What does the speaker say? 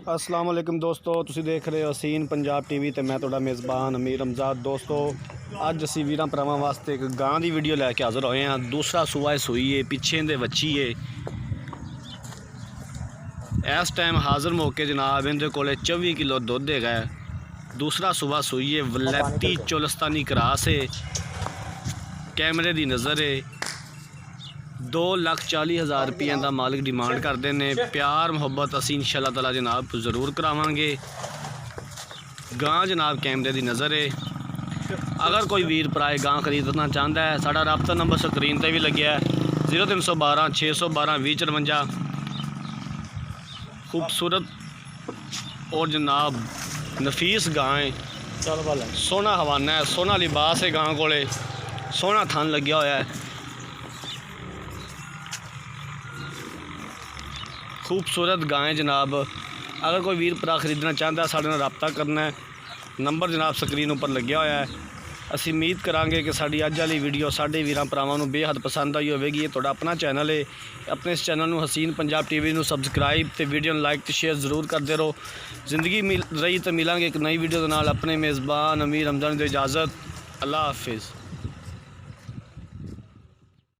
अस्सलाम वालेकुम दोस्तों, तुसी देख रहे हो सीन पंजाब टीवी ते मैं तुहाडा मेज़बान अमीर रमज़ाद। दोस्तों अज असी वीरां भरावां वास्ते एक गां की वीडियो लैके हाज़र होए हैं। दूसरा सूआ सूई है, पिछे दे बच्ची है। इस टाइम हाज़र मौके जनाब इनके कोले 24 किलो दुध है। दूसरा सूआ सूई है, वलैती चोलस्तानी क्रास है, कैमरे की नज़र है। 2,40,000 रुपये का मालिक डिमांड करते हैं। प्यार मुहब्बत असी इंशाअल्लाह ताला जनाब ज़रूर करावांगे। गां जनाब कैमरे की नज़र है। अगर कोई वीर भरा गां खरीदना चाहता है, साड़ा राबता नंबर स्क्रीन पर भी लग्या है 0312 612 2054। खूबसूरत और जनाब नफीस गां है, सोहना हवाना है, सोहना लिबास है। गां कोले सोहना थन लग्या होया है, खूबसूरत गाय जनाब। अगर कोई वीर भरा खरीदना चाहता है, साढ़े नाल रबता करना है। नंबर जनाब स्क्रीन उपर लग्या होया है। असी उम्मीद करांगे कि साड़ी अज वाली वीडियो साढ़े वीरां भरावां नूं बेहद पसंद आई होवेगी। ये तुहाडा अपना चैनल है, अपने इस चैनल नूं हसीन पंजाब टीवी नूं सबसक्राइब ते वीडियो नूं लाइक ते शेयर जरूर करते रहो। जिंदगी मिल रही तो मिलांगे एक नई वीडियो के नाल। अपने मेज़बान अमीर रमज़ान दी इजाज़त। अल्लाह हाफिज़।